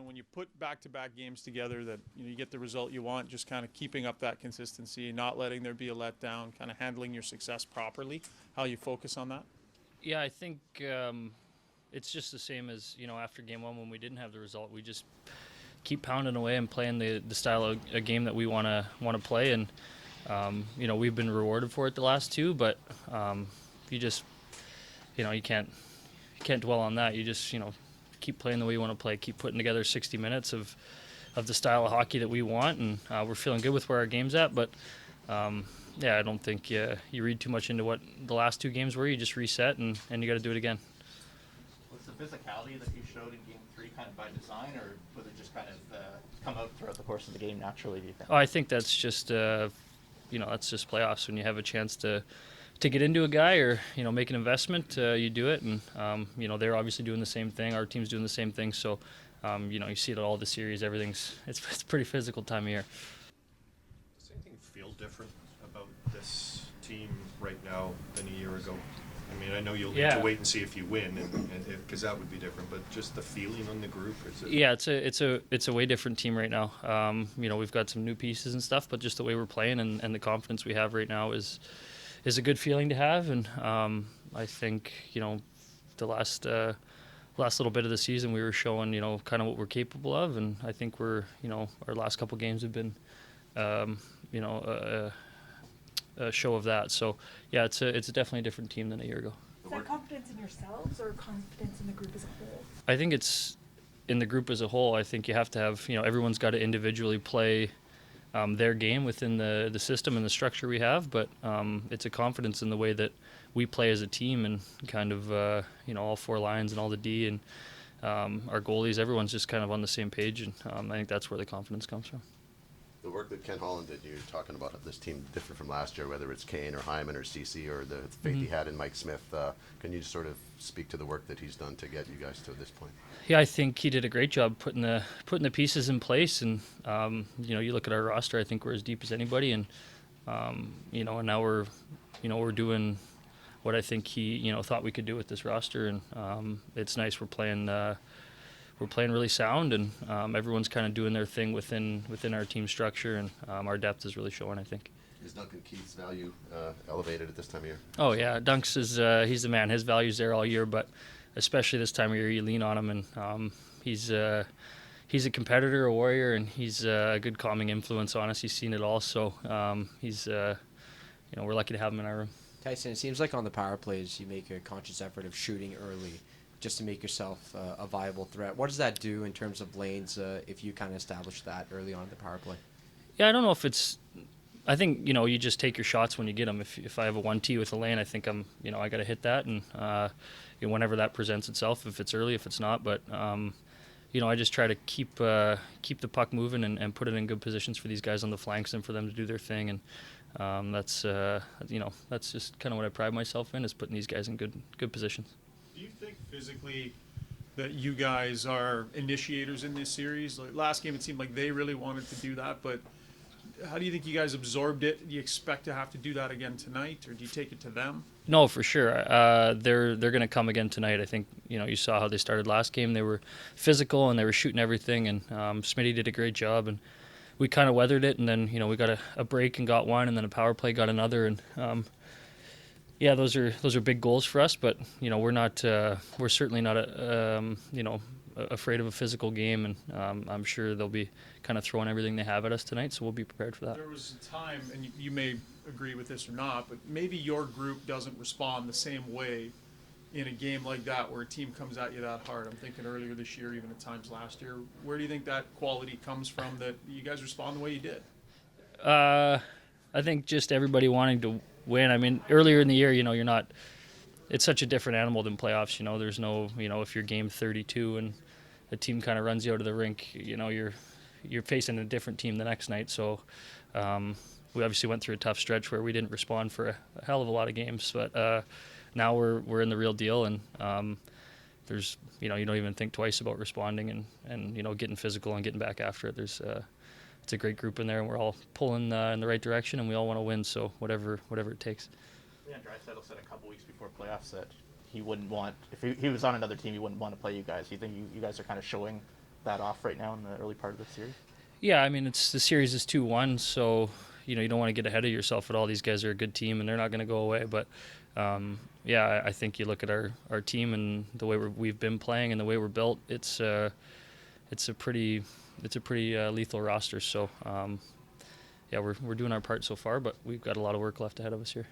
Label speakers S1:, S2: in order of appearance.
S1: when you put back-to-back games together that you get the result you want, just kind of keeping up that consistency, not letting there be a letdown, kind of handling your success properly, how you focus on that?
S2: Yeah, I think it's just the same as after game one when we didn't have the result. We just keep pounding away and playing the style of a game that we want to play, and we've been rewarded for it the last two. But you just you can't dwell on that. You just keep playing the way you want to play. Keep putting together 60 minutes of the style of hockey that we want, and we're feeling good with where our game's at. But I don't think you read too much into what the last two games were. You just reset and you got to do it again.
S3: Was the physicality that you showed in Game 3 kind of by design, or was it just kind of come out throughout the course of the game naturally, do you think?
S2: Oh, I think that's just that's just playoffs. When you have a chance to get into a guy or make an investment, you do it, and they're obviously doing the same thing. Our team's doing the same thing, so you see it all the series. It's a pretty physical time of year.
S4: Does anything feel different about this team right now than a year ago? I mean, I know you'll need to wait and see if you win, and because that would be different. But just the feeling on the group, is it?
S2: Yeah, it's a way different team right now. We've got some new pieces and stuff, but just the way we're playing and the confidence we have right now is a good feeling to have. And I think the last little bit of the season we were showing kind of what we're capable of, and I think we're our last couple games have been a show of that. So yeah, it's definitely a different team than a year ago.
S5: Is that confidence in yourselves or confidence in the group as a whole?
S2: I think it's in the group as a whole. I think you have to have everyone's got to individually play their game within the system and the structure we have, but it's a confidence in the way that we play as a team, and kind of all four lines and all the D and our goalies, everyone's just kind of on the same page, and I think that's where the confidence comes from.
S6: The work that Ken Holland did, you're talking about this team different from last year, whether it's Kane or Hyman or CC or the faith he had in Mike Smith. Can you sort of speak to the work that he's done to get you guys to this point?
S2: Yeah, I think he did a great job putting the pieces in place, and you look at our roster. I think we're as deep as anybody, and and now we're doing what I think he thought we could do with this roster, and it's nice. We're playing really sound, and everyone's kind of doing their thing within our team structure, and our depth is really showing, I think.
S6: Is Duncan Keith's value elevated at this time of year?
S2: Oh yeah, Dunks is he's the man. His value's there all year, but especially this time of year, you lean on him, and he's a competitor, a warrior, and he's a good calming influence on us. He's seen it all, so he's we're lucky to have him in our room.
S7: Tyson, it seems like on the power plays you make a conscious effort of shooting early, just to make yourself a viable threat. What does that do in terms of lanes if you kind of establish that early on in the power play?
S2: Yeah, I don't know if it's. I think you just take your shots when you get them. If I have a 1T with a lane, I think I got to hit that, and whenever that presents itself, if it's early, if it's not, but I just try to keep the puck moving and put it in good positions for these guys on the flanks and for them to do their thing, and that's just kind of what I pride myself in, is putting these guys in good positions.
S1: Do you think physically that you guys are initiators in this series? Like last game, it seemed like they really wanted to do that, but how do you think you guys absorbed it? Do you expect to have to do that again tonight, or do you take it to them?
S2: No, for sure. They're going to come again tonight. I think you saw how they started last game. They were physical and they were shooting everything, and Smitty did a great job, and we kind of weathered it. And then we got a break and got one, and then a power play got another, and yeah, those are big goals for us. But we're certainly not afraid of a physical game, and I'm sure they'll be kind of throwing everything they have at us tonight, so we'll be prepared for that.
S1: There was a time, and you may agree with this or not, but maybe your group doesn't respond the same way in a game like that where a team comes at you that hard. I'm thinking earlier this year, even at times last year. Where do you think that quality comes from, that you guys respond the way you did?
S2: I think just everybody wanting to win. I mean, earlier in the year, you're not. It's such a different animal than playoffs. There's no, if you're game 32 and a team kind of runs you out of the rink, you're facing a different team the next night. So we obviously went through a tough stretch where we didn't respond for a hell of a lot of games, but now we're in the real deal, and there's you don't even think twice about responding and getting physical and getting back after it. There's it's a great group in there, and we're all pulling in the right direction, and we all want to win. So whatever it takes.
S3: Yeah, Draisaitl said a couple weeks before playoffs that he wouldn't want, if he was on another team, he wouldn't want to play you guys. You think you guys are kind of showing that off right now in the early part of the series?
S2: Yeah, I mean, the series is 2-1, so you don't want to get ahead of yourself. At all, these guys are a good team, and they're not going to go away. But yeah, I think you look at our team and the way we've been playing and the way we're built. It's a pretty lethal roster. So yeah, we're doing our part so far, but we've got a lot of work left ahead of us here.